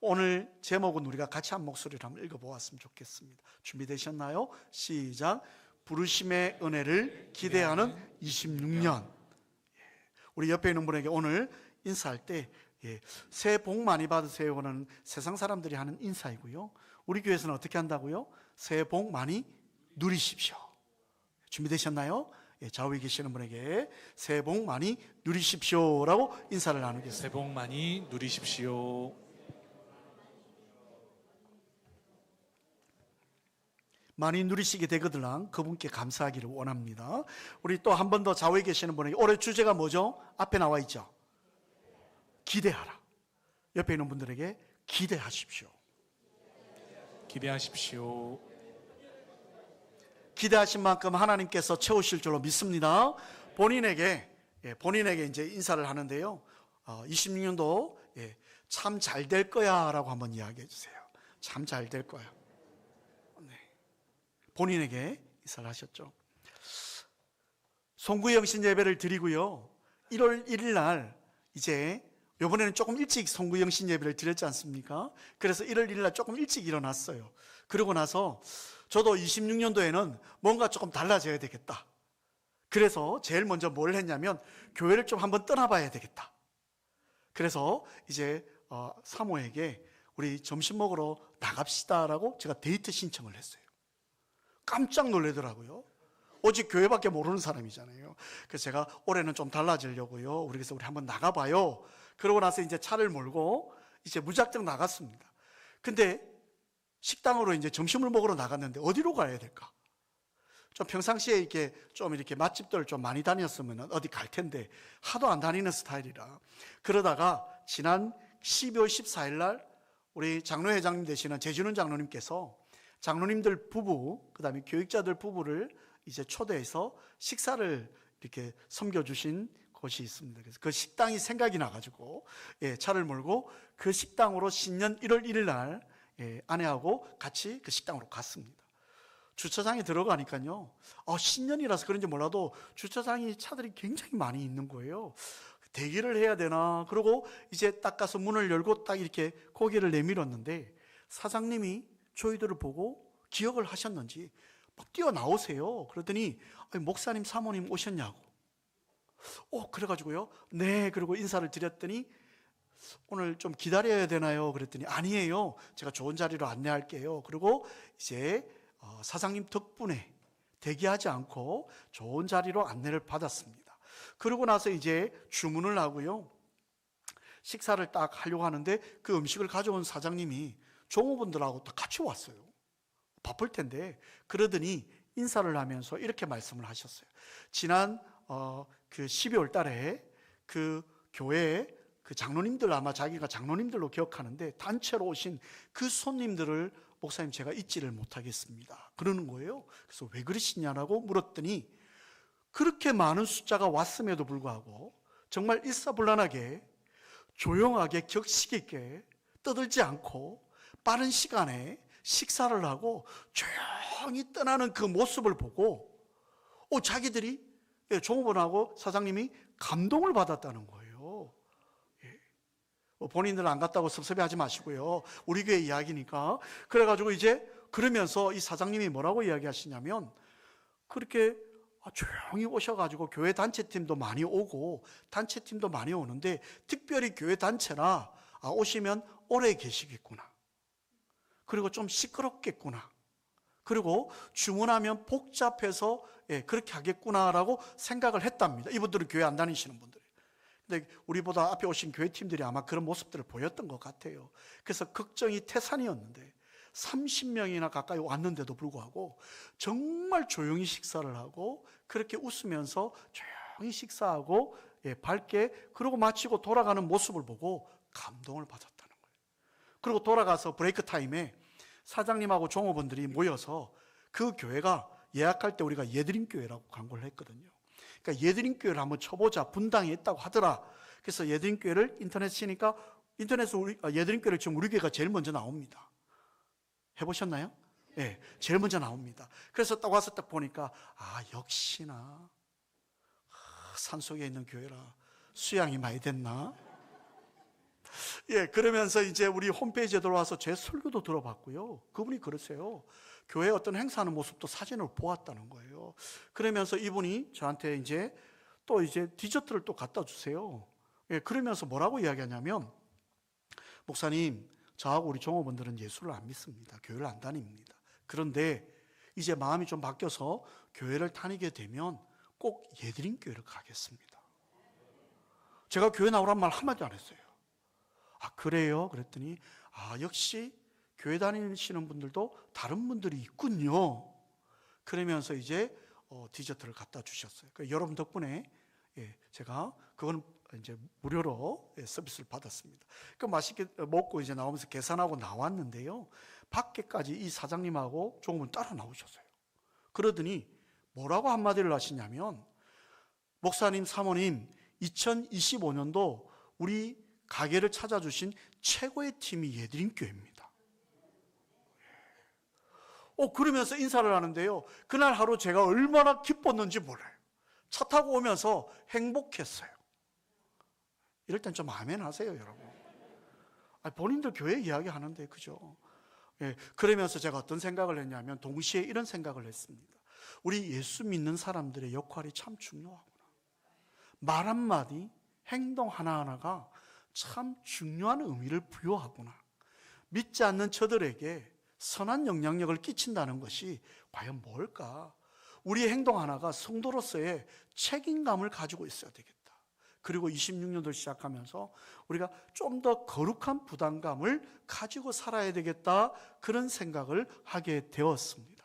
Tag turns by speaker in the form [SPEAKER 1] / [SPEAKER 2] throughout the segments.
[SPEAKER 1] 오늘 제목은 우리가 같이 한 목소리로 한번 읽어보았으면 좋겠습니다. 준비되셨나요? 시작. 부르심의 은혜를 기대하는 26년. 우리 옆에 있는 분에게 오늘 인사할 때 새해 복 많이 받으세요는 세상 사람들이 하는 인사이고요, 우리 교회에서는 어떻게 한다고요? 새해 복 많이 누리십시오. 준비되셨나요? 좌우에 계시는 분에게 새해 복 많이 누리십시오라고 인사를 나누겠습니다.
[SPEAKER 2] 새해 복 많이 누리십시오.
[SPEAKER 1] 많이 누리시게 되거든 그분께 감사하기를 원합니다. 우리 또 한 번 더 좌우에 계시는 분에게 올해 주제가 뭐죠? 앞에 나와 있죠. 기대하라. 옆에 있는 분들에게 기대하십시오.
[SPEAKER 2] 기대하십시오.
[SPEAKER 1] 기대하신 만큼 하나님께서 채우실 줄로 믿습니다. 본인에게 이제 인사를 하는데요, 26년도 참 잘 될 거야 라고 한번 이야기해 주세요. 참 잘 될 거야. 본인에게 인사를 하셨죠. 송구영신 예배를 드리고요, 1월 1일 날 이제 이번에는 조금 일찍 송구영신 예배를 드렸지 않습니까? 그래서 1월 1일 날 조금 일찍 일어났어요. 그러고 나서 저도 26년도에는 뭔가 조금 달라져야 되겠다. 그래서 제일 먼저 뭘 했냐면 교회를 좀 한번 떠나봐야 되겠다. 그래서 이제 사모에게 우리 점심 먹으러 나갑시다라고 제가 데이트 신청을 했어요. 깜짝 놀라더라고요. 오직 교회밖에 모르는 사람이잖아요. 그래서 제가 올해는 좀 달라지려고요, 그래서 우리 한번 나가봐요. 그러고 나서 이제 차를 몰고 이제 무작정 나갔습니다. 근데 식당으로 이제 점심을 먹으러 나갔는데 어디로 가야 될까? 좀 평상시에 이렇게 맛집들 좀 많이 다녔으면 어디 갈 텐데 하도 안 다니는 스타일이라. 그러다가 지난 12월 14일 날 우리 장로회장님 되시는 재준은 장로님께서 장로님들 부부, 그 다음에 교육자들 부부를 이제 초대해서 식사를 이렇게 섬겨주신 곳이 있습니다. 그래서 그 식당이 생각이 나가지고 차를 몰고 그 식당으로 신년 1월 1일 날 아내하고 같이 그 식당으로 갔습니다. 주차장에 들어가니까요, 신년이라서 그런지 몰라도 주차장이 차들이 굉장히 많이 있는 거예요. 대기를 해야 되나? 그러고 이제 딱 가서 문을 열고 딱 이렇게 고개를 내밀었는데 사장님이 저희들을 보고 기억을 하셨는지 막 뛰어나오세요. 그러더니 목사님 사모님 오셨냐고. 그래가지고요, 네, 그리고 인사를 드렸더니 오늘 좀 기다려야 되나요? 그랬더니 아니에요, 제가 좋은 자리로 안내할게요. 그리고 이제 사장님 덕분에 대기하지 않고 좋은 자리로 안내를 받았습니다. 그러고 나서 이제 주문을 하고요, 식사를 딱 하려고 하는데 그 음식을 가져온 사장님이 종업원들하고 다 같이 왔어요. 바쁠 텐데. 그러더니 인사를 하면서 이렇게 말씀을 하셨어요. 지난 그 12월 달에 그 교회에 그 장로님들, 아마 자기가 장로님들로 기억하는데 단체로 오신 그 손님들을 목사님 제가 잊지를 못하겠습니다 그러는 거예요. 그래서 왜 그러시냐라고 물었더니 그렇게 많은 숫자가 왔음에도 불구하고 정말 일사불란하게 조용하게 격식 있게 떠들지 않고 빠른 시간에 식사를 하고 조용히 떠나는 그 모습을 보고 자기들이 종업원하고 사장님이 감동을 받았다는 거예요. 본인들 안 갔다고 섭섭해하지 마시고요, 우리 교회 이야기니까. 그래가지고 이제 그러면서 이 사장님이 뭐라고 이야기하시냐면 그렇게 조용히 오셔가지고 교회 단체팀도 많이 오고 단체팀도 많이 오는데 특별히 교회 단체나 오시면 오래 계시겠구나, 그리고 좀 시끄럽겠구나, 그리고 주문하면 복잡해서 그렇게 하겠구나라고 생각을 했답니다. 이분들은 교회 안 다니시는 분들이. 근데 우리보다 앞에 오신 교회팀들이 아마 그런 모습들을 보였던 것 같아요. 그래서 걱정이 태산이었는데 30명이나 가까이 왔는데도 불구하고 정말 조용히 식사를 하고 그렇게 웃으면서 조용히 식사하고 밝게, 그러고 마치고 돌아가는 모습을 보고 감동을 받았다는 거예요. 그리고 돌아가서 브레이크 타임에 사장님하고 종업원들이 모여서 그 교회가 예약할 때 우리가 예드림 교회라고 광고를 했거든요. 그러니까 예드림 교회를 한번 쳐보자, 분당에 있다고 하더라. 그래서 예드림 교회를 인터넷 치니까 인터넷에서 예드림 교회를 지금 우리 교회가 제일 먼저 나옵니다. 해보셨나요? 네, 제일 먼저 나옵니다. 그래서 딱 와서 딱 보니까 역시나 산속에 있는 교회라 수양이 많이 됐나? 예, 그러면서 이제 우리 홈페이지에 들어와서 제 설교도 들어봤고요. 그분이 그러세요. 교회 어떤 행사하는 모습도 사진을 보았다는 거예요. 그러면서 이분이 저한테 이제 또 이제 디저트를 또 갖다 주세요. 예, 그러면서 뭐라고 이야기하냐면, 목사님, 저하고 우리 종업원들은 예수를 안 믿습니다. 교회를 안 다닙니다. 그런데 이제 마음이 좀 바뀌어서 교회를 다니게 되면 꼭 예드림 교회를 가겠습니다. 제가 교회 나오란 말 한마디 안 했어요. 아, 그래요? 그랬더니 역시 교회 다니시는 분들도 다른 분들이 있군요. 그러면서 이제 디저트를 갖다 주셨어요. 그러니까 여러분 덕분에 제가 그건 이제 무료로 서비스를 받았습니다. 그 맛있게 먹고 이제 나오면서 계산하고 나왔는데요. 밖에까지 이 사장님하고 조금은 따라 나오셨어요. 그러더니 뭐라고 한마디를 하시냐면, 목사님, 사모님, 2025년도 우리 가게를 찾아주신 최고의 팀이 예드림교회입니다. 그러면서 인사를 하는데요. 그날 하루 제가 얼마나 기뻤는지 몰라요. 차 타고 오면서 행복했어요. 이럴 땐 좀 아멘 하세요, 여러분. 본인들 교회 이야기 하는데, 그죠? 예, 그러면서 제가 어떤 생각을 했냐면, 동시에 이런 생각을 했습니다. 우리 예수 믿는 사람들의 역할이 참 중요하구나. 말 한마디, 행동 하나하나가 참 중요한 의미를 부여하구나. 믿지 않는 저들에게 선한 영향력을 끼친다는 것이 과연 뭘까? 우리의 행동 하나가 성도로서의 책임감을 가지고 있어야 되겠다. 그리고 26년도를 시작하면서 우리가 좀 더 거룩한 부담감을 가지고 살아야 되겠다, 그런 생각을 하게 되었습니다.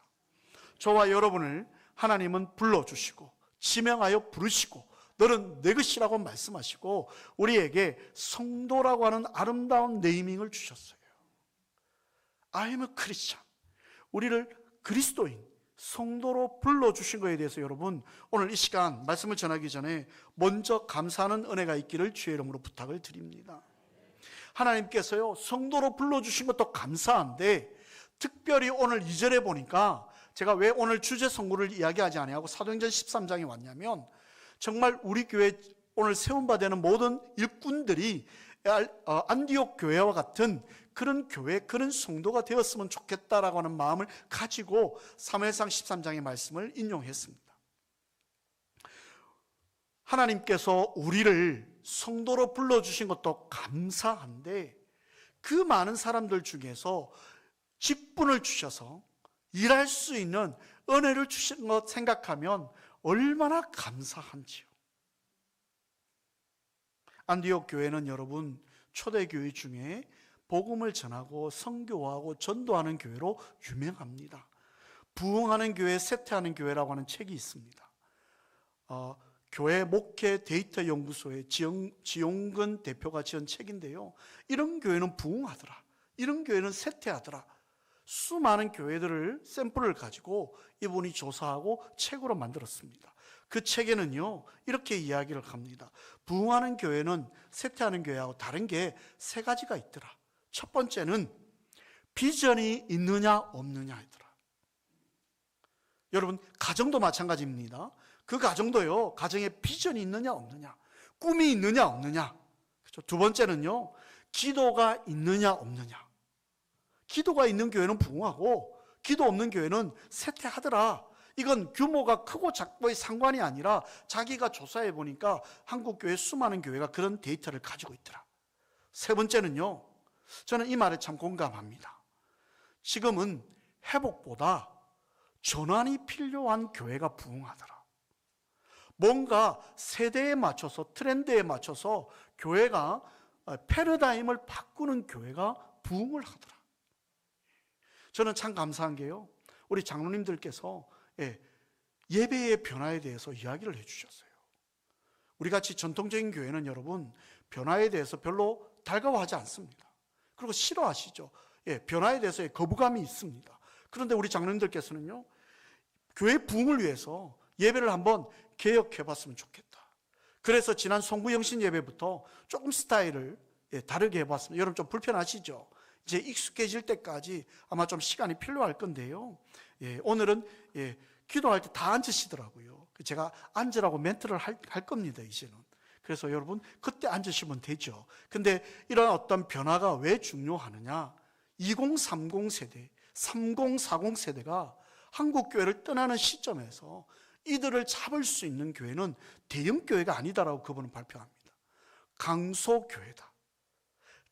[SPEAKER 1] 저와 여러분을 하나님은 불러주시고 지명하여 부르시고 너는 내 것이라고 말씀하시고 우리에게 성도라고 하는 아름다운 네이밍을 주셨어요. I am a Christian. 우리를 그리스도인, 성도로 불러주신 것에 대해서 여러분, 오늘 이 시간 말씀을 전하기 전에 먼저 감사하는 은혜가 있기를 주의 이름으로 부탁을 드립니다. 하나님께서요, 성도로 불러주신 것도 감사한데 특별히 오늘 2절에 보니까, 제가 왜 오늘 주제 선고를 이야기하지 아니하고 사도행전 13장에 왔냐면, 정말 우리 교회 오늘 세움바 되는 모든 일꾼들이 안디옥 교회와 같은 그런 교회, 그런 성도가 되었으면 좋겠다라고 하는 마음을 가지고 사무엘상 13장의 말씀을 인용했습니다. 하나님께서 우리를 성도로 불러주신 것도 감사한데, 그 많은 사람들 중에서 직분을 주셔서 일할 수 있는 은혜를 주신 것 생각하면 얼마나 감사한지요. 안디옥 교회는 여러분, 초대교회 중에 복음을 전하고 선교하고 전도하는 교회로 유명합니다. 부흥하는 교회, 쇠퇴하는 교회라고 하는 책이 있습니다. 교회 목회 데이터 연구소의 지용근 대표가 지은 책인데요. 이런 교회는 부흥하더라, 이런 교회는 쇠퇴하더라, 수많은 교회들을 샘플을 가지고 이분이 조사하고 책으로 만들었습니다. 그 책에는요, 이렇게 이야기를 합니다. 부흥하는 교회는 쇠퇴하는 교회하고 다른 게 3가지가 있더라. 첫 번째는 비전이 있느냐 없느냐이더라. 여러분, 가정도 마찬가지입니다. 그 가정도요, 가정에 비전이 있느냐 없느냐, 꿈이 있느냐 없느냐. 그렇죠? 두 번째는요, 기도가 있느냐 없느냐. 기도가 있는 교회는 부흥하고 기도 없는 교회는 쇠퇴하더라. 이건 규모가 크고 작고의 상관이 아니라 자기가 조사해 보니까 한국 교회 수많은 교회가 그런 데이터를 가지고 있더라. 세 번째는요, 저는 이 말에 참 공감합니다. 지금은 회복보다 전환이 필요한 교회가 부흥하더라. 뭔가 세대에 맞춰서, 트렌드에 맞춰서 교회가 패러다임을 바꾸는 교회가 부흥을 하더라. 저는 참 감사한 게요, 우리 장로님들께서 예배의 변화에 대해서 이야기를 해주셨어요. 우리같이 전통적인 교회는 여러분, 변화에 대해서 별로 달가워하지 않습니다. 그리고 싫어하시죠. 변화에 대해서 거부감이 있습니다. 그런데 우리 장로님들께서는요, 교회 부흥을 위해서 예배를 한번 개혁해봤으면 좋겠다. 그래서 지난 송구영신 예배부터 조금 스타일을 다르게 해봤습니다. 여러분 좀 불편하시죠? 이제 익숙해질 때까지 아마 좀 시간이 필요할 건데요. 오늘은 기도할 때 다 앉으시더라고요. 제가 앉으라고 멘트를 할 겁니다, 이제는. 그래서 여러분 그때 앉으시면 되죠. 근데 이런 어떤 변화가 왜 중요하느냐? 2030 세대, 3040 세대가 한국 교회를 떠나는 시점에서 이들을 잡을 수 있는 교회는 대형 교회가 아니다라고 그분은 발표합니다. 강소교회다.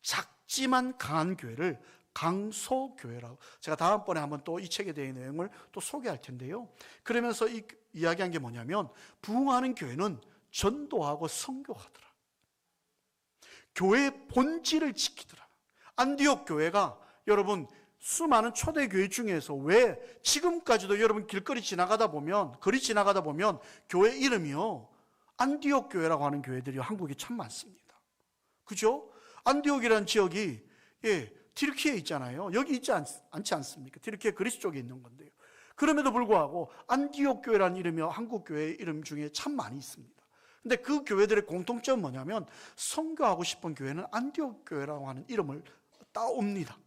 [SPEAKER 1] 작지만 강한 교회를 강소교회라고. 제가 다음번에 한번 또 이 책에 대한 내용을 또 소개할 텐데요. 그러면서 이야기한 게 뭐냐면 부흥하는 교회는 전도하고 선교하더라. 교회의 본질을 지키더라. 안디옥 교회가 여러분 수많은 초대교회 중에서 왜 지금까지도 여러분 길거리 지나가다 보면 거리 지나가다 보면 교회 이름이요 안디옥 교회라고 하는 교회들이 한국에 참 많습니다. 그죠? 안디옥이라는 지역이 튀르키예에 있잖아요. 여기 있지 않지 않습니까? 튀르키예 그리스 쪽에 있는 건데요. 그럼에도 불구하고 안디옥 교회라는 이름이 한국 교회 이름 중에 참 많이 있습니다. 근데 그 교회들의 공통점은 뭐냐면 선교하고 싶은 교회는 안디옥 교회라고 하는 이름을 따옵니다.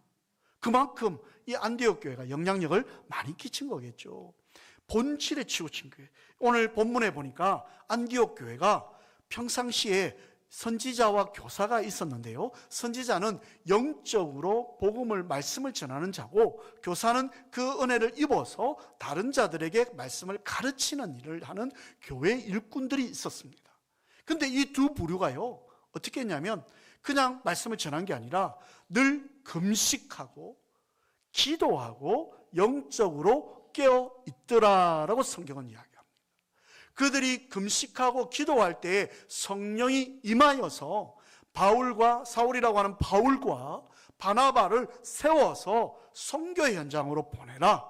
[SPEAKER 1] 그만큼 이 안디옥 교회가 영향력을 많이 끼친 거겠죠. 본질에 치우친 교회. 오늘 본문에 보니까 안디옥 교회가 평상시에 선지자와 교사가 있었는데요. 선지자는 영적으로 복음을 말씀을 전하는 자고 교사는 그 은혜를 입어서 다른 자들에게 말씀을 가르치는 일을 하는 교회 일꾼들이 있었습니다. 근데 이 두 부류가요 어떻게 했냐면 그냥 말씀을 전한 게 아니라 늘 금식하고 기도하고 영적으로 깨어 있더라라고 성경은 이야기합니다. 그들이 금식하고 기도할 때에 성령이 임하여서 바울과 사울이라고 하는 바울과 바나바를 세워서 선교 현장으로 보내라.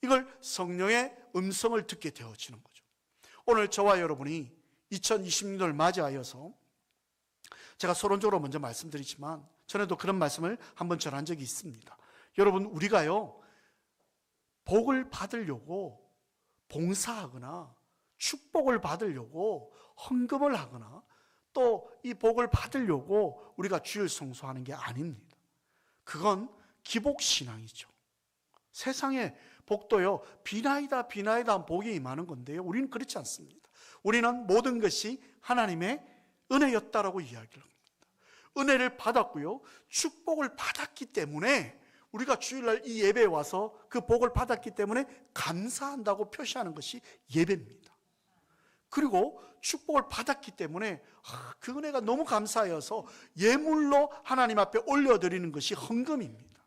[SPEAKER 1] 이걸 성령의 음성을 듣게 되어지는 거죠. 오늘 저와 여러분이 2026년을 맞이하여서 제가 서론적으로 먼저 말씀드리지만 전에도 그런 말씀을 한번 전한 적이 있습니다. 여러분 우리가요 복을 받으려고 봉사하거나 축복을 받으려고 헌금을 하거나 또 이 복을 받으려고 우리가 주일 성수하는 게 아닙니다. 그건 기복신앙이죠. 세상에 복도요 비나이다 비나이다 복이 임하는 건데요 우리는 그렇지 않습니다. 우리는 모든 것이 하나님의 은혜였다라고 이야기를 합니다. 은혜를 받았고요 축복을 받았기 때문에 우리가 주일날 이 예배에 와서 그 복을 받았기 때문에 감사한다고 표시하는 것이 예배입니다. 그리고 축복을 받았기 때문에 그 은혜가 너무 감사해서 예물로 하나님 앞에 올려드리는 것이 헌금입니다.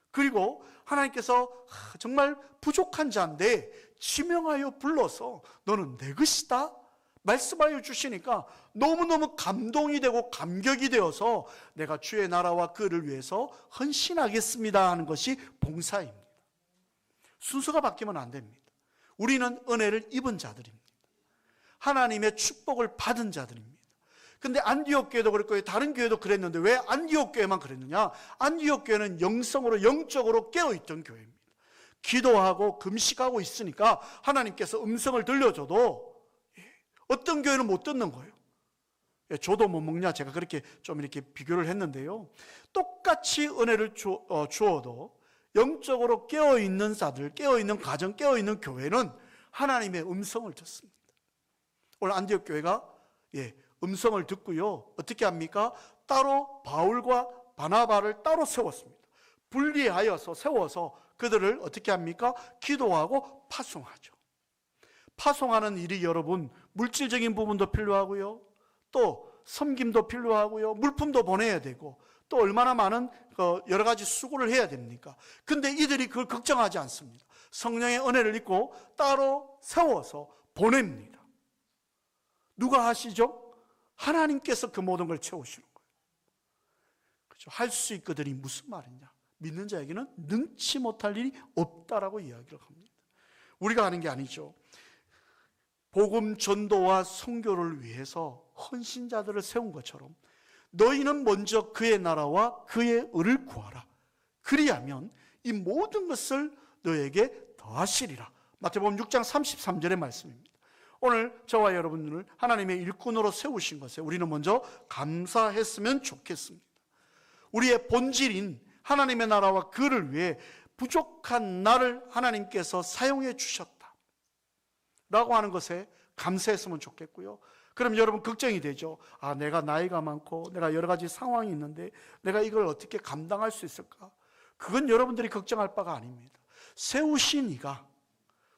[SPEAKER 1] 그리고 하나님께서 정말 부족한 자인데 지명하여 불러서 너는 내 것이다 말씀하여 주시니까 너무너무 감동이 되고 감격이 되어서 내가 주의 나라와 그를 위해서 헌신하겠습니다 하는 것이 봉사입니다. 순서가 바뀌면 안 됩니다. 우리는 은혜를 입은 자들입니다. 하나님의 축복을 받은 자들입니다. 근데 안디옥 교회도 그랬고 다른 교회도 그랬는데 왜 안디옥 교회만 그랬느냐? 안디옥 교회는 영성으로 영적으로 깨어있던 교회입니다. 기도하고 금식하고 있으니까 하나님께서 음성을 들려줘도 어떤 교회는 못 듣는 거예요. 저도 못 먹냐 제가 그렇게 좀 이렇게 비교를 했는데요. 똑같이 은혜를 주어도 영적으로 깨어있는 자들, 깨어있는 가정, 깨어있는 교회는 하나님의 음성을 듣습니다. 오늘 안디옥 교회가 음성을 듣고요 어떻게 합니까? 따로 바울과 바나바를 따로 세웠습니다. 분리하여서 세워서 그들을 어떻게 합니까? 기도하고 파송하죠. 파송하는 일이 여러분 물질적인 부분도 필요하고요 또 섬김도 필요하고요 물품도 보내야 되고 또 얼마나 많은 여러 가지 수고를 해야 됩니까? 근데 이들이 그걸 걱정하지 않습니다. 성령의 은혜를 입고 따로 세워서 보냅니다. 누가 하시죠? 하나님께서 그 모든 걸 채우시는 거예요. 그렇죠? 할 수 있거든이 무슨 말이냐? 믿는 자에게는 능치 못할 일이 없다라고 이야기를 합니다. 우리가 하는 게 아니죠. 복음 전도와 선교를 위해서 헌신자들을 세운 것처럼 너희는 먼저 그의 나라와 그의 의를 구하라. 그리하면 이 모든 것을 너에게 더하시리라. 마태복음 6장 33절의 말씀입니다. 오늘 저와 여러분을 하나님의 일꾼으로 세우신 것에 우리는 먼저 감사했으면 좋겠습니다. 우리의 본질인 하나님의 나라와 그를 위해 부족한 나를 하나님께서 사용해 주셨다 라고 하는 것에 감사했으면 좋겠고요 그럼 여러분 걱정이 되죠. 내가 나이가 많고 내가 여러 가지 상황이 있는데 내가 이걸 어떻게 감당할 수 있을까? 그건 여러분들이 걱정할 바가 아닙니다. 세우신 이가,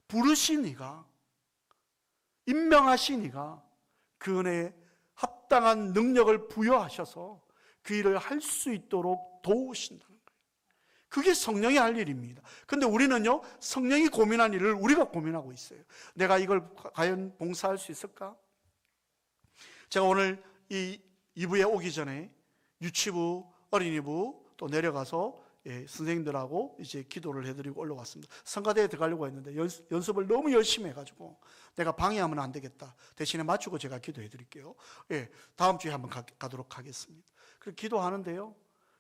[SPEAKER 1] 부르신 이가, 임명하신 이가 그 은혜에 합당한 능력을 부여하셔서 그 일을 할 수 있도록 도우신다는 거예요. 그게 성령이 할 일입니다. 근데 우리는요, 성령이 고민한 일을 우리가 고민하고 있어요. 내가 이걸 과연 봉사할 수 있을까? 제가 오늘 이 2부에 오기 전에 유치부, 어린이부 또 내려가서 선생님들하고 이제 기도를 해드리고 올라왔습니다. 성가대에 들어가려고 했는데 연습을 너무 열심히 해가지고 내가 방해하면 안 되겠다. 대신에 맞추고 제가 기도해드릴게요. 다음 주에 한번 가도록 하겠습니다. 그리고 기도하는데요,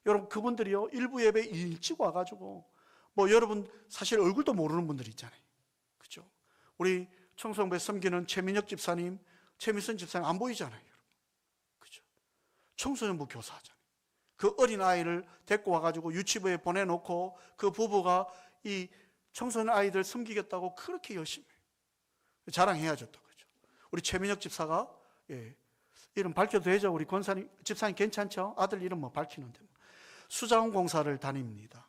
[SPEAKER 1] 여러분 그분들이요, 일부 예배 일찍 와가지고 여러분 사실 얼굴도 모르는 분들 있잖아요. 그죠? 우리 청송부에 섬기는 최민혁 집사님, 최미선 집사님 안 보이잖아요. 여러분. 그죠? 청소년부 교사잖아요. 그 어린아이를 데리고 와가지고 유치부에 보내놓고 그 부부가 이 청소년 아이들 섬기겠다고 그렇게 열심히 해요. 자랑해야죠 또. 그죠? 우리 최민혁 집사가, 이름 밝혀도 되죠? 우리 권사님, 집사님 괜찮죠? 아들 이름 밝히는데. 수자원 공사를 다닙니다.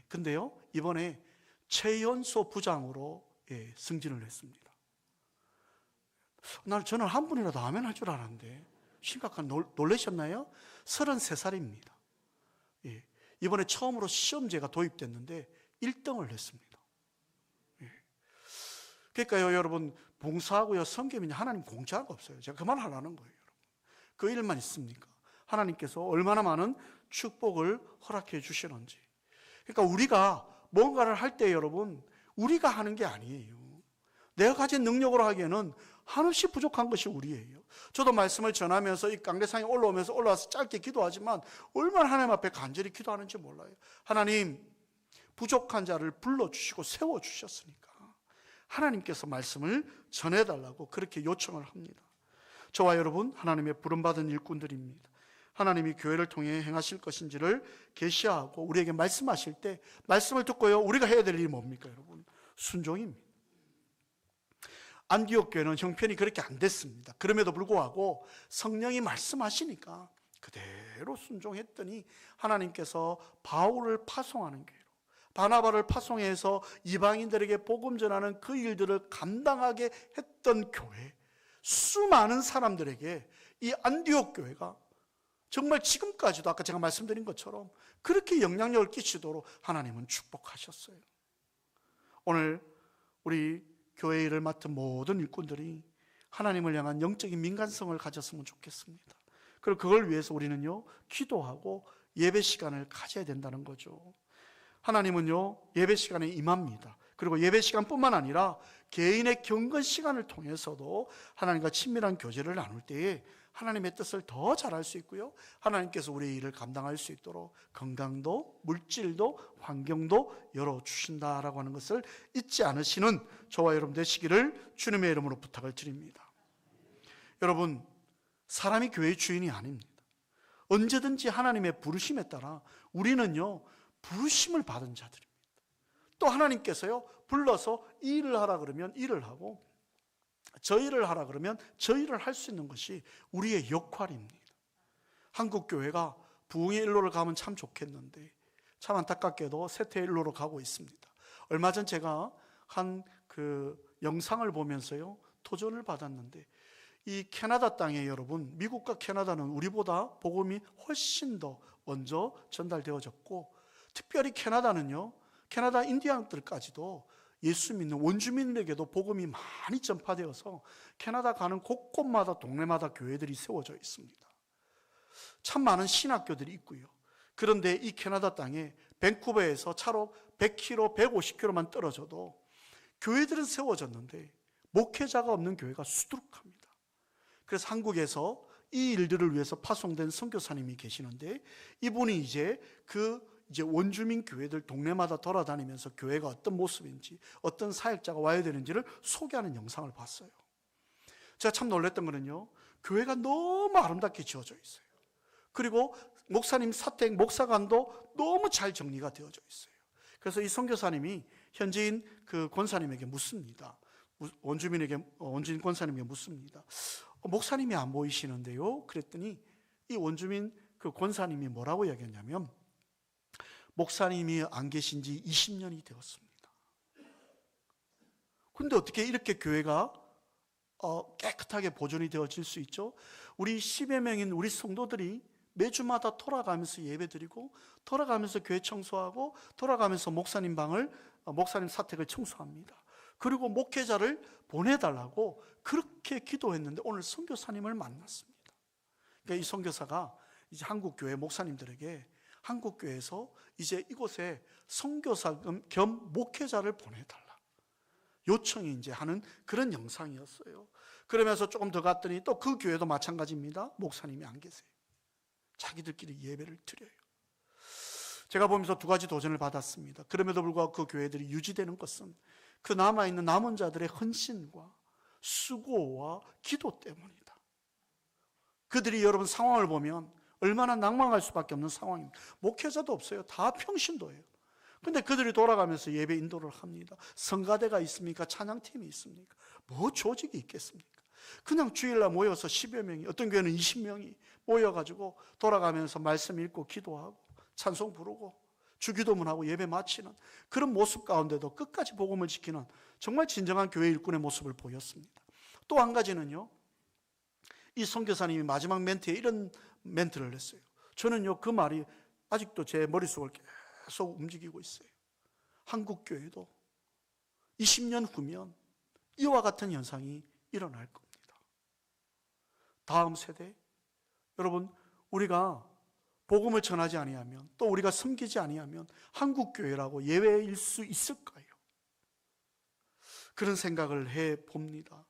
[SPEAKER 1] 근데요, 이번에 최연소 부장으로 승진을 했습니다. 저는 한 분이라도 하면 할 줄 알았는데, 심각한 놀라셨나요? 33살입니다. 이번에 처음으로 시험제가 도입됐는데 1등을 했습니다. 그러니까요, 여러분, 봉사하고요, 섬기면 하나님 공짜가 없어요. 제가 그만 하려는 거예요, 여러분. 그 일만 있습니까? 하나님께서 얼마나 많은 축복을 허락해 주시는지. 그러니까 우리가 뭔가를 할 때 여러분, 우리가 하는 게 아니에요. 내가 가진 능력으로 하기에는 한없이 부족한 것이 우리예요. 저도 말씀을 전하면서 이 강대상에 올라와서 짧게 기도하지만 얼마나 하나님 앞에 간절히 기도하는지 몰라요. 하나님, 부족한 자를 불러주시고 세워주셨으니까 하나님께서 말씀을 전해달라고 그렇게 요청을 합니다. 저와 여러분, 하나님의 부름받은 일꾼들입니다. 하나님이 교회를 통해 행하실 것인지를 계시하고 우리에게 말씀하실 때 말씀을 듣고요, 우리가 해야 될 일이 뭡니까, 여러분? 순종입니다. 안디옥 교회는 형편이 그렇게 안 됐습니다. 그럼에도 불구하고 성령이 말씀하시니까 그대로 순종했더니 하나님께서 바울을 파송하는 교회로, 바나바를 파송해서 이방인들에게 복음 전하는 그 일들을 감당하게 했던 교회, 수많은 사람들에게 이 안디옥 교회가 정말 지금까지도 아까 제가 말씀드린 것처럼 그렇게 영향력을 끼치도록 하나님은 축복하셨어요. 오늘 우리 교회 일을 맡은 모든 일꾼들이 하나님을 향한 영적인 민감성을 가졌으면 좋겠습니다. 그리고 그걸 위해서 우리는요, 기도하고 예배 시간을 가져야 된다는 거죠. 하나님은요, 예배 시간에 임합니다. 그리고 예배 시간뿐만 아니라 개인의 경건 시간을 통해서도 하나님과 친밀한 교제를 나눌 때에 하나님의 뜻을 더 잘할 수 있고요, 하나님께서 우리의 일을 감당할 수 있도록 건강도 물질도 환경도 열어주신다라고 하는 것을 잊지 않으시는 저와 여러분 되시기를 주님의 이름으로 부탁을 드립니다. 여러분, 사람이 교회의 주인이 아닙니다. 언제든지 하나님의 부르심에 따라 우리는요, 부르심을 받은 자들입니다. 또 하나님께서요, 불러서 이 일을 하라 그러면 일을 하고 저 일을 하라 그러면 저 일을 할 수 있는 것이 우리의 역할입니다. 한국 교회가 부흥의 일로를 가면 참 좋겠는데 참 안타깝게도 쇠퇴의 일로로 가고 있습니다. 얼마 전 제가 한 영상을 보면서요, 도전을 받았는데 이 캐나다 땅에 여러분, 미국과 캐나다는 우리보다 복음이 훨씬 더 먼저 전달되어졌고, 특별히 캐나다는요, 캐나다 인디안들까지도 예수 믿는 원주민에게도 복음이 많이 전파되어서 캐나다 가는 곳곳마다 동네마다 교회들이 세워져 있습니다. 참 많은 신학교들이 있고요. 그런데 이 캐나다 땅에 밴쿠버에서 차로 100km, 150km만 떨어져도 교회들은 세워졌는데 목회자가 없는 교회가 수두룩합니다. 그래서 한국에서 이 일들을 위해서 파송된 선교사님이 계시는데 이분이 이제 원주민 교회들 동네마다 돌아다니면서 교회가 어떤 모습인지, 어떤 사역자가 와야 되는지를 소개하는 영상을 봤어요. 제가 참 놀랐던 거는요, 교회가 너무 아름답게 지어져 있어요. 그리고 목사님 사택, 목사관도 너무 잘 정리가 되어져 있어요. 그래서 이 선교사님이 현지인 그 권사님에게 묻습니다. 원주민 권사님에게 묻습니다. 목사님이 안 보이시는데요. 그랬더니 이 원주민 그 권사님이 뭐라고 이야기했냐면 목사님이 안 계신 지 20년이 되었습니다. 근데 어떻게 이렇게 교회가 깨끗하게 보존이 되어질 수 있죠? 우리 10여 명인 우리 성도들이 매주마다 돌아가면서 예배드리고 돌아가면서 교회 청소하고 돌아가면서 목사님 방을 목사님 사택을 청소합니다. 그리고 목회자를 보내달라고 그렇게 기도했는데 오늘 선교사님을 만났습니다. 그러니까 이 선교사가 이제 한국교회 목사님들에게 한국교회에서 이제 이곳에 선교사 겸 목회자를 보내달라 요청이 이제 하는 그런 영상이었어요. 그러면서 조금 더 갔더니 또 그 교회도 마찬가지입니다. 목사님이 안 계세요. 자기들끼리 예배를 드려요. 제가 보면서 두 가지 도전을 받았습니다. 그럼에도 불구하고 그 교회들이 유지되는 것은 그 남아있는 남은 자들의 헌신과 수고와 기도 때문이다. 그들이 여러분 상황을 보면 얼마나 낭망할 수밖에 없는 상황입니다. 목회자도 없어요. 다 평신도예요. 근데 그들이 돌아가면서 예배 인도를 합니다. 성가대가 있습니까? 찬양팀이 있습니까? 뭐 조직이 있겠습니까? 그냥 주일날 모여서 10여 명이, 어떤 교회는 20명이 모여가지고 돌아가면서 말씀 읽고 기도하고 찬송 부르고 주기도문하고 예배 마치는 그런 모습 가운데도 끝까지 복음을 지키는 정말 진정한 교회 일꾼의 모습을 보였습니다. 또 한 가지는요, 이 선교사님이 마지막 멘트에 이런 멘트를 했어요. 저는요, 그 말이 아직도 제 머릿속을 계속 움직이고 있어요. 한국교회도 20년 후면 이와 같은 현상이 일어날 겁니다. 다음 세대, 여러분, 우리가 복음을 전하지 아니하면, 또 우리가 섬기지 아니하면 한국교회라고 예외일 수 있을까요? 그런 생각을 해봅니다.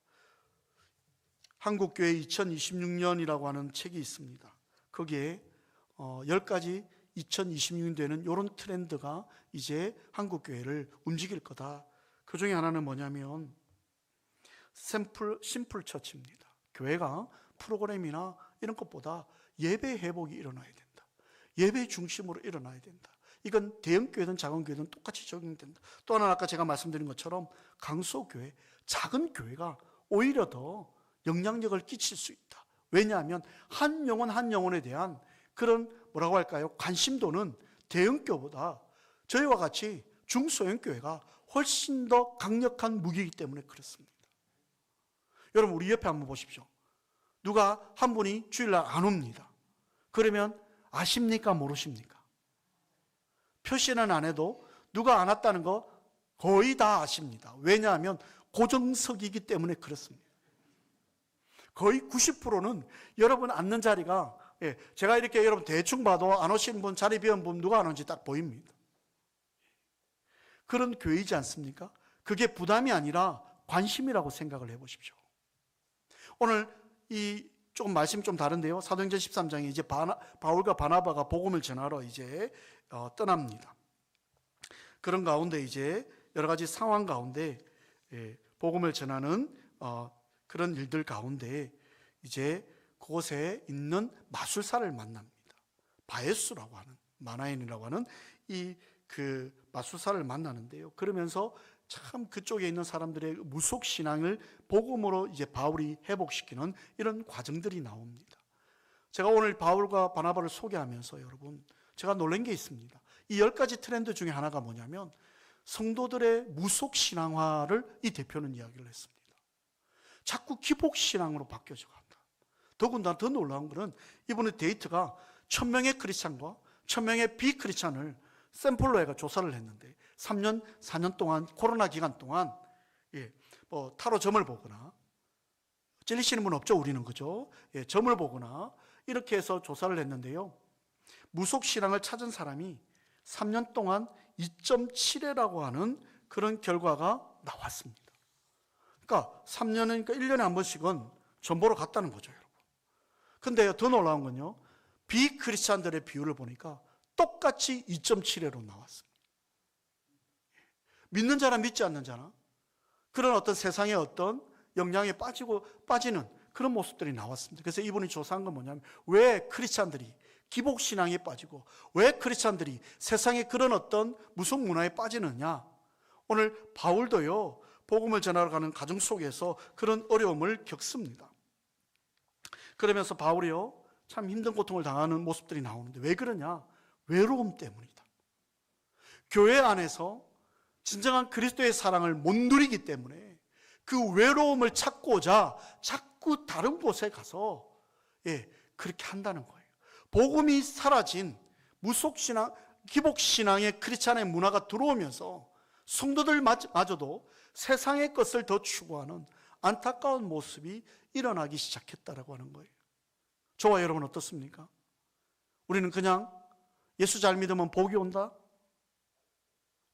[SPEAKER 1] 한국교회 2026년이라고 하는 책이 있습니다. 거기에 10가지 2026년 되는 이런 트렌드가 이제 한국교회를 움직일 거다. 그 중에 하나는 뭐냐면 심플 처치입니다. 교회가 프로그램이나 이런 것보다 예배 회복이 일어나야 된다. 예배 중심으로 일어나야 된다. 이건 대형교회든 작은교회든 똑같이 적용된다. 또 하나 아까 제가 말씀드린 것처럼 강소교회, 작은 교회가 오히려 더 영향력을 끼칠 수 있다. 왜냐하면 한 영혼 한 영혼에 대한 그런 뭐라고 할까요? 관심도는 대형교회보다 저희와 같이 중소형교회가 훨씬 더 강력한 무기이기 때문에 그렇습니다. 여러분, 우리 옆에 한번 보십시오. 누가 한 분이 주일날 안 옵니다. 그러면 아십니까? 모르십니까? 표시는 안 해도 누가 안 왔다는 거 거의 다 아십니다. 왜냐하면 고정석이기 때문에 그렇습니다. 거의 90%는 여러분 앉는 자리가, 제가 이렇게 여러분 대충 봐도 안 오시는 분, 자리 비운 분 누가 안 오는지 딱 보입니다. 그런 교회이지 않습니까? 그게 부담이 아니라 관심이라고 생각을 해보십시오. 오늘 이 조금 말씀이 좀 다른데요. 사도행전 13장에 이제 바울과 바나바가 복음을 전하러 이제 떠납니다. 그런 가운데 이제 여러 가지 상황 가운데 복음을 전하는 그런 일들 가운데 이제 그곳에 있는 마술사를 만납니다. 바에수라고 하는, 마나엔이라고 하는 이 그 마술사를 만나는데요. 그러면서 참 그쪽에 있는 사람들의 무속 신앙을 복음으로 이제 바울이 회복시키는 이런 과정들이 나옵니다. 제가 오늘 바울과 바나바를 소개하면서 여러분, 제가 놀란 게 있습니다. 이 10가지 트렌드 중에 하나가 뭐냐면 성도들의 무속 신앙화를 이 대표는 이야기를 했습니다. 자꾸 기복 신앙으로 바뀌어져 간다. 더군다나 더 놀라운 것은 이번에 데이트가 1000명의 크리스찬과 1000명의 비크리스찬을 샘플로 해가 조사를 했는데 3년, 4년 동안 코로나 기간 동안 타로 점을 보거나 찔리시는 분 없죠? 우리는 그죠? 점을 보거나 이렇게 해서 조사를 했는데요. 무속신앙을 찾은 사람이 3년 동안 2.7회라고 하는 그런 결과가 나왔습니다. 그러니까 3년이니까 1년에 한 번씩은 점 보러 갔다는 거죠, 여러분. 근데 더 놀라운 건요, 비크리스찬들의 비율을 보니까 똑같이 2.7회로 나왔습니다. 믿는 자나 믿지 않는 자나 그런 어떤 세상의 어떤 영향에 빠지는 그런 모습들이 나왔습니다. 그래서 이분이 조사한 건 뭐냐면 왜 크리스찬들이 기복신앙에 빠지고 왜 크리스찬들이 세상의 그런 어떤 무속 문화에 빠지느냐. 오늘 바울도요, 복음을 전하러 가는 가정 속에서 그런 어려움을 겪습니다. 그러면서 바울이요, 참 힘든 고통을 당하는 모습들이 나오는데 왜 그러냐? 외로움 때문이다. 교회 안에서 진정한 그리스도의 사랑을 못 누리기 때문에 그 외로움을 찾고자 자꾸 다른 곳에 가서 그렇게 한다는 거예요. 복음이 사라진 무속신앙, 기복신앙의 크리스찬의 문화가 들어오면서 성도들마저도 세상의 것을 더 추구하는 안타까운 모습이 일어나기 시작했다라고 하는 거예요. 저와 여러분 어떻습니까? 우리는 그냥 예수 잘 믿으면 복이 온다?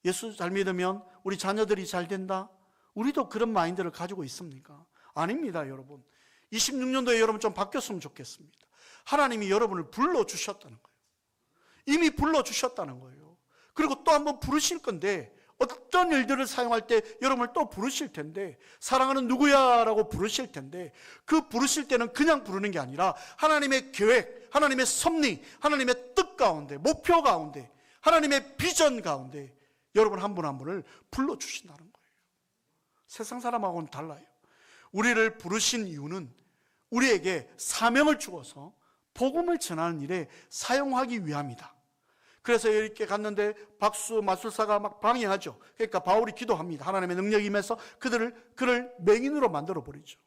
[SPEAKER 1] 예수 잘 믿으면 우리 자녀들이 잘 된다? 우리도 그런 마인드를 가지고 있습니까? 아닙니다, 여러분. 26년도에 여러분 좀 바뀌었으면 좋겠습니다. 하나님이 여러분을 불러주셨다는 거예요. 이미 불러주셨다는 거예요. 그리고 또 한번 부르실 건데, 어떤 일들을 사용할 때 여러분을 또 부르실 텐데, 사랑하는 누구야? 라고 부르실 텐데, 그 부르실 때는 그냥 부르는 게 아니라 하나님의 계획, 하나님의 섭리, 하나님의 뜻 가운데, 목표 가운데, 하나님의 비전 가운데 여러분 한 분 한 분을 불러주신다는 거예요. 세상 사람하고는 달라요. 우리를 부르신 이유는 우리에게 사명을 주어서 복음을 전하는 일에 사용하기 위함이다. 그래서 이렇게 갔는데 박수 마술사가 막 방해하죠. 그러니까 바울이 기도합니다. 하나님의 능력이 임해서 그를 맹인으로 만들어 버리죠.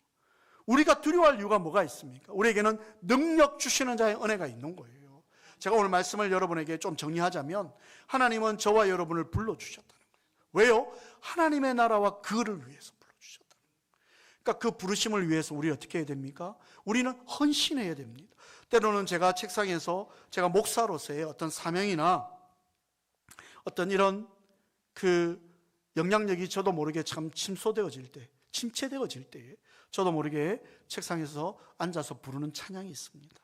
[SPEAKER 1] 우리가 두려워할 이유가 뭐가 있습니까? 우리에게는 능력 주시는 자의 은혜가 있는 거예요. 제가 오늘 말씀을 여러분에게 좀 정리하자면, 하나님은 저와 여러분을 불러주셨다는 거예요. 왜요? 하나님의 나라와 그를 위해서 불러주셨다는 거예요. 그러니까 그 부르심을 위해서 우리 어떻게 해야 됩니까? 우리는 헌신해야 됩니다. 때로는 제가 책상에서 제가 목사로서의 어떤 사명이나 어떤 이런 그 영향력이 저도 모르게 참 침체되어질 때 저도 모르게 책상에서 앉아서 부르는 찬양이 있습니다.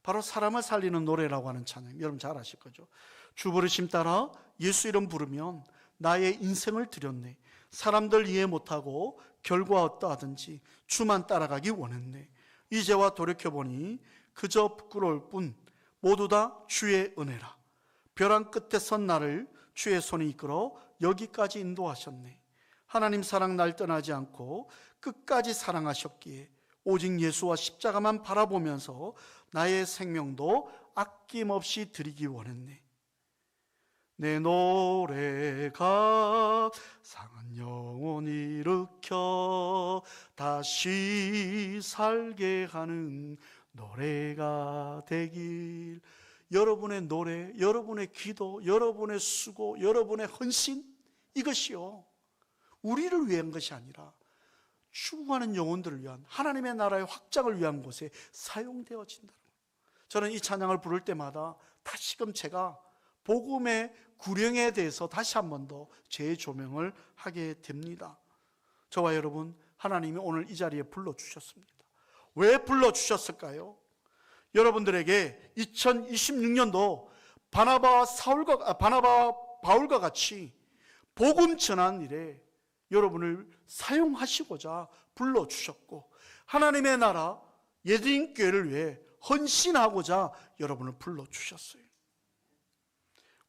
[SPEAKER 1] 바로 사람을 살리는 노래라고 하는 찬양, 여러분 잘 아실 거죠. 주 부르심 따라 예수 이름 부르면 나의 인생을 드렸네. 사람들 이해 못하고 결과 어떠하든지 주만 따라가기 원했네. 이제와 돌이켜보니 그저 부끄러울 뿐 모두 다 주의 은혜라. 벼랑 끝에 선 나를 주의 손이 이끌어 여기까지 인도하셨네. 하나님 사랑 날 떠나지 않고 끝까지 사랑하셨기에 오직 예수와 십자가만 바라보면서 나의 생명도 아낌없이 드리기 원했네. 내 노래가 상한 영혼 일으켜 다시 살게 하는 노래가 되길. 여러분의 노래, 여러분의 기도, 여러분의 수고, 여러분의 헌신, 이것이요, 우리를 위한 것이 아니라 추구하는 영혼들을 위한, 하나님의 나라의 확장을 위한 곳에 사용되어진다는 거예요. 저는 이 찬양을 부를 때마다 다시금 제가 복음의 구령에 대해서 다시 한 번 더 재조명을 하게 됩니다. 저와 여러분, 하나님이 오늘 이 자리에 불러주셨습니다. 왜 불러주셨을까요? 여러분들에게 2026년도 바나바와 바울과 같이 복음 전하는 일에 여러분을 사용하시고자 불러주셨고, 하나님의 나라 예드인교회를 위해 헌신하고자 여러분을 불러주셨어요.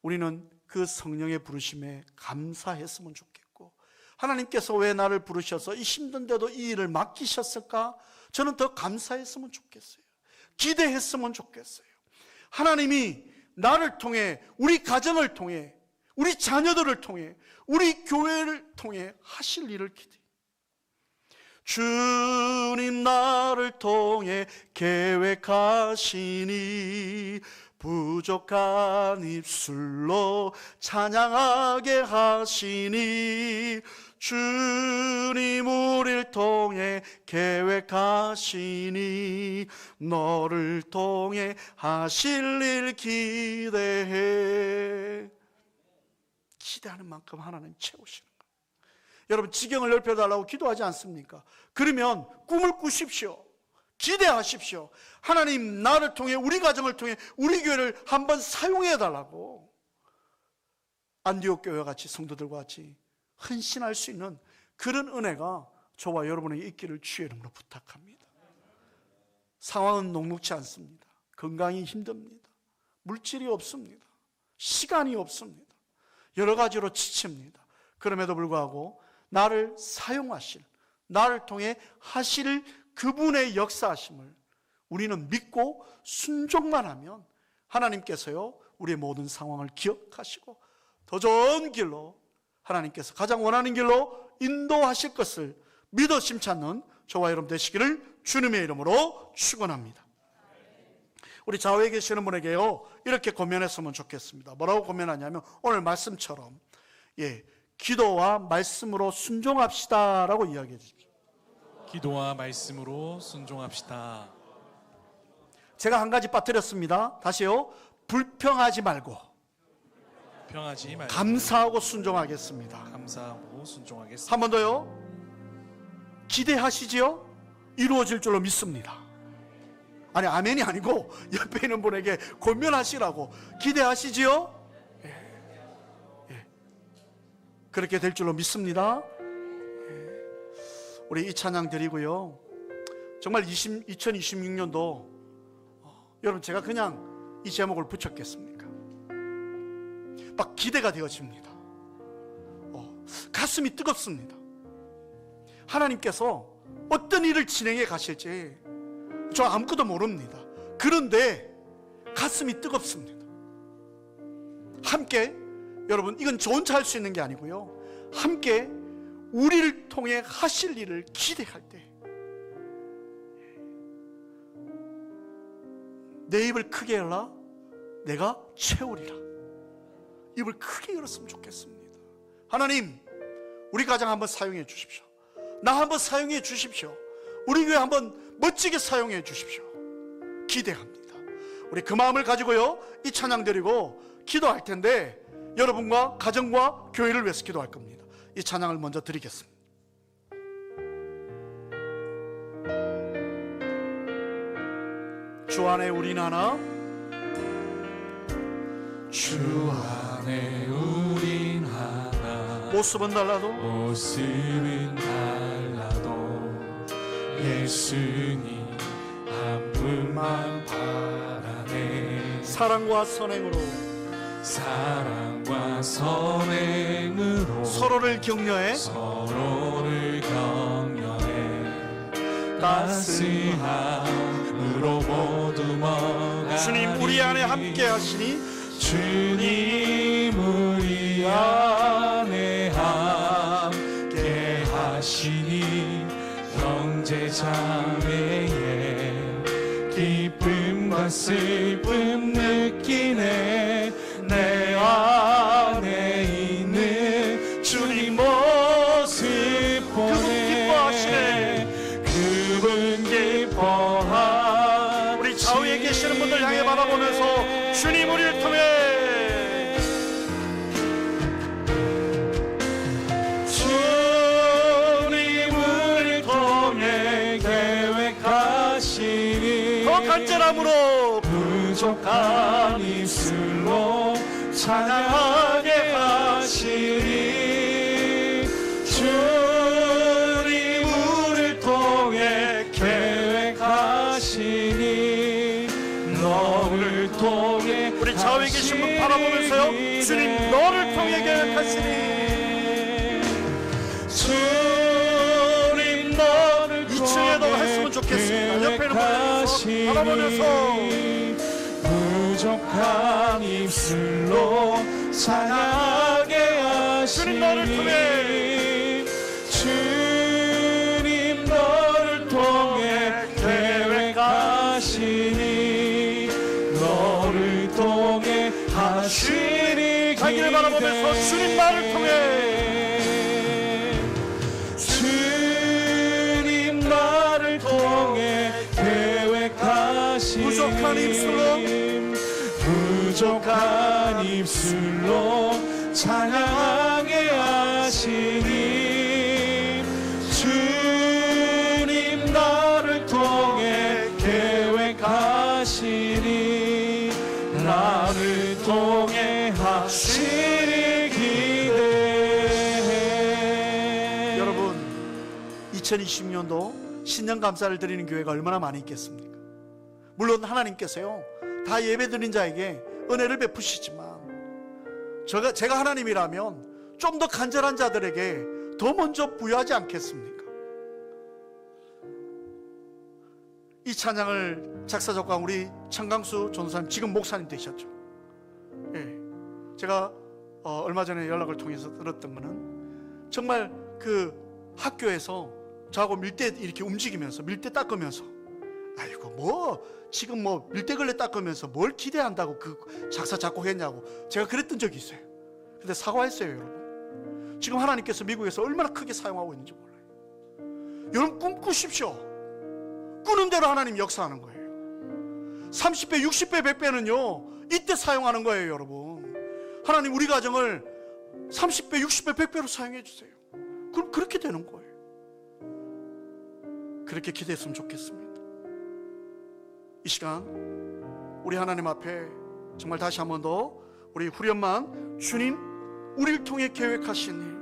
[SPEAKER 1] 우리는 그 성령의 부르심에 감사했으면 좋겠고, 하나님께서 왜 나를 부르셔서 이 힘든데도 이 일을 맡기셨을까? 저는 더 감사했으면 좋겠어요. 기대했으면 좋겠어요. 하나님이 나를 통해, 우리 가정을 통해, 우리 자녀들을 통해, 우리 교회를 통해 하실 일을 기대해요. 주님 나를 통해 계획하시니 부족한 입술로 찬양하게 하시니, 주님 우리를 통해 계획하시니 너를 통해 하실 일 기대해. 기대하는 만큼 하나님 채우시는 거예요. 여러분, 지경을 넓혀달라고 기도하지 않습니까? 그러면 꿈을 꾸십시오. 기대하십시오. 하나님 나를 통해, 우리 가정을 통해, 우리 교회를 한번 사용해 달라고. 안디옥 교회와 같이, 성도들과 같이 헌신할 수 있는 그런 은혜가 저와 여러분에게 있기를 주의 이름으로 부탁합니다. 상황은 녹록지 않습니다. 건강이 힘듭니다. 물질이 없습니다. 시간이 없습니다. 여러 가지로 지칩니다. 그럼에도 불구하고 나를 사용하실, 나를 통해 하실 그분의 역사하심을 우리는 믿고 순종만 하면 하나님께서요 우리의 모든 상황을 기억하시고 더 좋은 길로, 하나님께서 가장 원하는 길로 인도하실 것을 믿어 심찮는 저와 여러분 되시기를 주님의 이름으로 축원합니다. 우리 좌우에 계시는 분에게요 이렇게 고면했으면 좋겠습니다. 뭐라고 고면하냐면 오늘 말씀처럼 기도와 말씀으로 순종합시다라고 이야기해 주십시오.
[SPEAKER 2] 기도와 말씀으로 순종합시다.
[SPEAKER 1] 제가 한 가지 빠뜨렸습니다. 다시요. 불평하지 말고
[SPEAKER 2] 평하지 말고
[SPEAKER 1] 감사하고 순종하겠습니다.
[SPEAKER 2] 감사하고 순종하겠습니다.
[SPEAKER 1] 한 번 더요. 기대하시지요? 이루어질 줄로 믿습니다. 아니 아멘이 아니고 옆에 있는 분에게 권면하시라고. 기대하시지요? 그렇게 될 줄로 믿습니다. 우리 이 찬양 드리고요. 정말 2026년도 여러분 제가 그냥 이 제목을 붙였겠습니까? 막 기대가 되어집니다. 가슴이 뜨겁습니다. 하나님께서 어떤 일을 진행해 가실지 저 아무것도 모릅니다. 그런데 가슴이 뜨겁습니다. 함께 여러분 이건 저 혼자 할 수 있는 게 아니고요. 함께 우리를 통해 하실 일을 기대할 때 내 입을 크게 열라 내가 채우리라. 입을 크게 열었으면 좋겠습니다. 하나님 우리 가정 한번 사용해 주십시오. 나 한번 사용해 주십시오. 우리 교회 한번 멋지게 사용해 주십시오. 기대합니다. 우리 그 마음을 가지고요 이 찬양 드리고 기도할 텐데 여러분과 가정과 교회를 위해서 기도할 겁니다. 이 찬양을 먼저 드리겠습니다. 주 안에 우린 하나,
[SPEAKER 2] 주 안에 우린 하나.
[SPEAKER 1] 모습은 달라도
[SPEAKER 2] 모습은 달라도 예수님 한 분만 바라네.
[SPEAKER 1] 사랑과 선행으로
[SPEAKER 2] 사랑과 선행으로
[SPEAKER 1] 서로를 격려해
[SPEAKER 2] 서로를 격려해 따스함으로 모두 먹어가니.
[SPEAKER 1] 주님 우리 안에 함께 하시니
[SPEAKER 2] 주님 우리 안에 함께 하시니 형제 자매의 기쁨과 슬픔 느끼네. 내 안에 있는 주님 모습 보네. 그분 기뻐하시네.
[SPEAKER 1] 우리 좌우에 계시는 분들 향해 바라보면서 주님 우리를 통해
[SPEAKER 2] 더
[SPEAKER 1] 간절함으로
[SPEAKER 2] 부족한 입술로 찬양하게 하시니. 주님 우리를 통해 계획하시니 너를 통해.
[SPEAKER 1] 우리 좌우에 계신 분 바라보면서요 주님 너를 통해 계획하시니.
[SPEAKER 2] 주님 너를
[SPEAKER 1] 2층에도 했으면 좋겠습니다. 옆에 있는 분들 바라보면서
[SPEAKER 2] 부족한 입술로 찬양하게 하시니.
[SPEAKER 1] 주님 너를 통해
[SPEAKER 2] 주님 너를 통해 계획하시니 너를 통해 하시니.
[SPEAKER 1] 자기를 바라보면서 주님 나를 통해
[SPEAKER 2] 주님 나를 통해 계획하시니.
[SPEAKER 1] 부족한
[SPEAKER 2] 입술로 찬양하게 하시니. 주님 나를 통해 계획하시니 나를 통해 하시니 기대해.
[SPEAKER 1] 여러분 2020년도 신년 감사를 드리는 교회가 얼마나 많이 있겠습니까? 물론 하나님께서요 다 예배드린 자에게 은혜를 베푸시지만 제가 하나님이라면 좀 더 간절한 자들에게 더 먼저 부여하지 않겠습니까? 이 찬양을 작사 작곡한 우리 청강수 전도사님, 지금 목사님 되셨죠. 예, 제가 얼마 전에 연락을 통해서 들었던 거는 정말 그 학교에서 저하고 밀대 이렇게 움직이면서 밀대 닦으면서, 아이고 뭐 지금 뭐 밀대 걸레 닦으면서 뭘 기대한다고 그 작사 작곡했냐고 제가 그랬던 적이 있어요. 근데 사과했어요. 여러분, 지금 하나님께서 미국에서 얼마나 크게 사용하고 있는지 몰라요. 여러분 꿈꾸십시오. 꾸는 대로 하나님 역사하는 거예요. 30배, 60배, 100배는요 이때 사용하는 거예요. 여러분, 하나님 우리 가정을 30배, 60배, 100배로 사용해 주세요. 그럼 그렇게 되는 거예요. 그렇게 기대했으면 좋겠습니다. 이 시간 우리 하나님 앞에 정말 다시 한 번 더 우리 후렴만, 주님 우리를 통해 계획하신 일,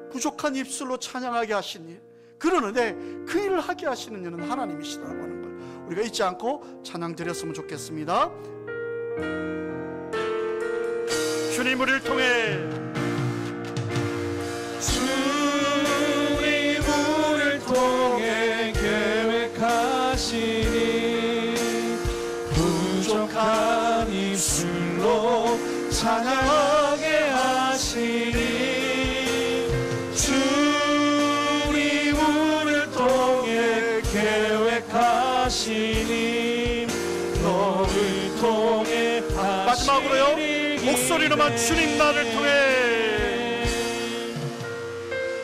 [SPEAKER 1] 부족한 입술로 찬양하게 하신 일, 그러는데 그 일을 하게 하시는 이는 하나님이시다고 하는 걸 우리가 잊지 않고 찬양 드렸으면 좋겠습니다. 주님 우리를 통해,
[SPEAKER 2] 주님 우리를 통해 계획하시니 부족한 입술로 찬양하게 하시니, 주님 우리를 통해 계획하시니 너를 통해
[SPEAKER 1] 마지막으로요 목소리로만 주님 나를 통해,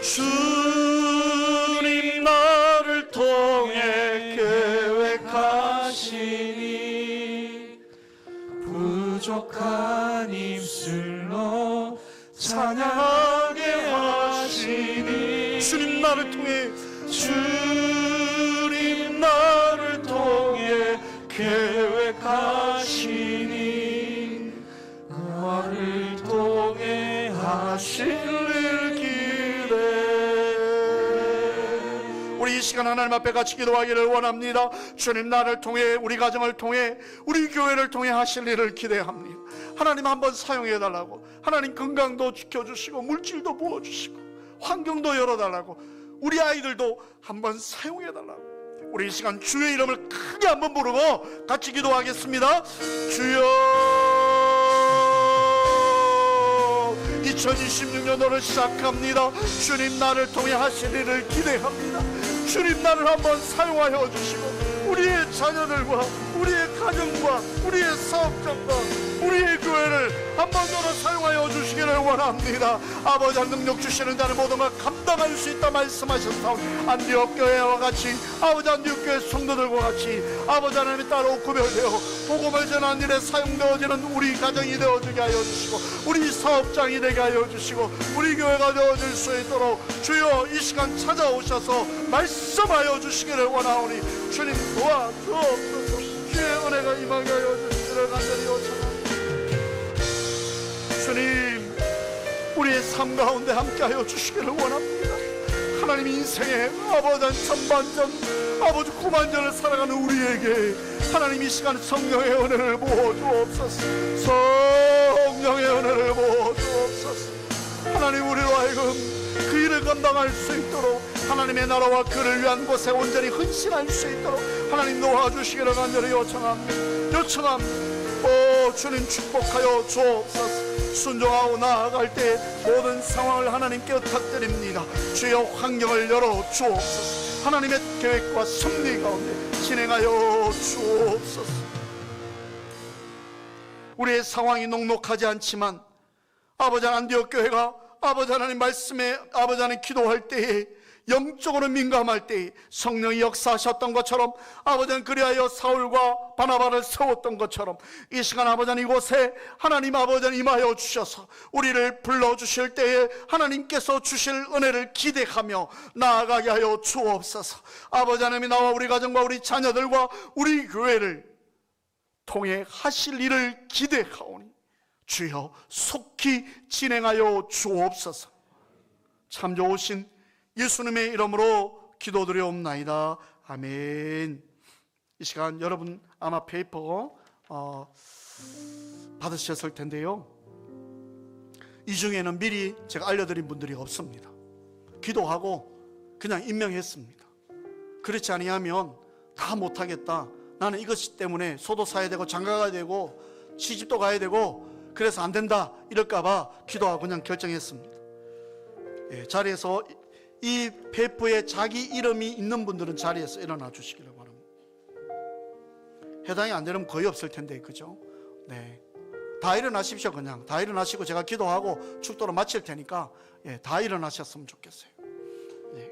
[SPEAKER 1] 주님 나를 통해 계획하시니
[SPEAKER 2] 부족한 입술로 찬양하게 하시니,
[SPEAKER 1] 주님 나를 통해,
[SPEAKER 2] 주님 나를 통해 계획하시니 나를 통해 하실 일 기대.
[SPEAKER 1] 우리 이 시간 하나님 앞에 같이 기도하기를 원합니다. 주님 나를 통해, 우리 가정을 통해, 우리 교회를 통해 하실 일을 기대합니다. 하나님 한번 사용해 달라고, 하나님 건강도 지켜주시고 물질도 부어주시고 환경도 열어달라고, 우리 아이들도 한번 사용해 달라고. 우리 이 시간 주의 이름을 크게 한번 부르고 같이 기도하겠습니다. 주여, 2026년도를 시작합니다. 주님 나를 통해 하실 일을 기대합니다. 주님 나를 한번 사용하여 주시고 우리의 자녀들과 우리의 가정과 우리의 사업장과 우리의 교회를 한번 더 사용하여 주시기를 원합니다. 아버지, 능력 주시는 자는 모든 걸 감당할 수 있다 말씀하셨사오니 안디옥 교회와 같이, 아버지 안디옥 교회 성도들과 같이 아버지 하나님이 따로 구별되어 복음을 전하는 일에 사용되어지는 우리 가정이 되어주게 하여 주시고 우리 사업장이 되게 하여 주시고 우리 교회가 되어질 수 있도록 주여 이 시간 찾아오셔서 말씀하여 주시기를 원하오니 주님 도와주옵소서. 주의 은혜가 임하게 하여 주시기를 간절히 요청합니다. 주님 우리의 삶 가운데 함께하여 주시기를 원합니다. 하나님 인생의 아버지 전반전, 아버지 후반전을 살아가는 우리에게 하나님 이 시간 성령의 은혜를 부어주옵소서. 성령의 은혜를 부어주옵소서. 하나님 우리로 하여금 그 일을 감당할 수 있도록, 하나님의 나라와 그를 위한 곳에 온전히 헌신할 수 있도록 하나님 도와주시기를 간절히 요청합니다. 오 주님 축복하여 주옵소서. 순종하고 나아갈 때 모든 상황을 하나님께 부탁드립니다. 주여 환경을 열어 주옵소서. 하나님의 계획과 섭리 가운데 진행하여 주옵소서. 우리의 상황이 녹록하지 않지만 아버지 안디옥 교회가 아버지 하나님 말씀에 아버지 하나님 기도할 때에 영적으로 민감할 때에 성령이 역사하셨던 것처럼 아버지는 그리하여 사울과 바나바를 세웠던 것처럼 이 시간 아버지는 이곳에 하나님 아버지는 임하여 주셔서 우리를 불러주실 때에 하나님께서 주실 은혜를 기대하며 나아가게 하여 주옵소서. 아버지 하나님이 나와 우리 가정과 우리 자녀들과 우리 교회를 통해 하실 일을 기대하오니 주여 속히 진행하여 주옵소서. 참 좋으신 예수님의 이름으로 기도드려옵나이다. 아멘. 이 시간 여러분 아마 페이퍼 받으셨을 텐데요, 이 중에는 미리 제가 알려드린 분들이 없습니다. 기도하고 그냥 임명했습니다. 그렇지 아니하면 다 아 못하겠다, 나는 이것 때문에 소도 사야 되고 장가가야 되고 시집도 가야 되고 그래서 안 된다 이럴까봐 기도하고 그냥 결정했습니다. 자리에서 이 페이퍼에 자기 이름이 있는 분들은 자리에서 일어나 주시기를 바랍니다. 해당이 안 되면 거의 없을 텐데, 그죠? 네, 다 일어나십시오. 그냥 다 일어나시고 제가 기도하고 축도로 마칠 테니까 다 일어나셨으면 좋겠어요. 네.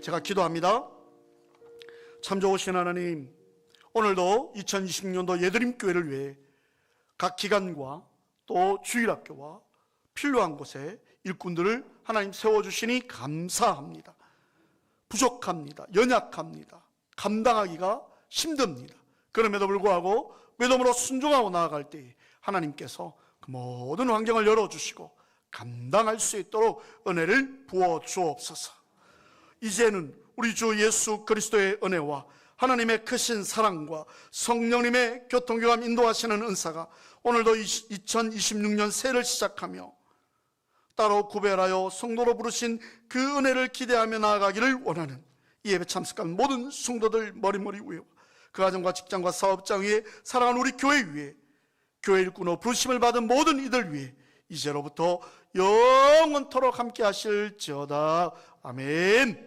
[SPEAKER 1] 제가 기도합니다. 참 좋으신 하나님, 오늘도 2026년도 예드림교회를 위해 각 기관과 또 주일학교와 필요한 곳에 일꾼들을 하나님 세워주시니 감사합니다. 부족합니다. 연약합니다. 감당하기가 힘듭니다. 그럼에도 불구하고 믿음으로 순종하고 나아갈 때 하나님께서 그 모든 환경을 열어주시고 감당할 수 있도록 은혜를 부어주옵소서. 이제는 우리 주 예수 그리스도의 은혜와 하나님의 크신 사랑과 성령님의 교통교감 인도하시는 은사가 오늘도 2026년 새해를 시작하며 따로 구별하여 성도로 부르신 그 은혜를 기대하며 나아가기를 원하는 이 예배 참석한 모든 성도들 머리머리 위에 그 가정과 직장과 사업장 위에 사랑하는 우리 교회 위에 교회 일꾼으로 부르심을 받은 모든 이들 위에 이제로부터 영원토록 함께 하실지어다. 아멘.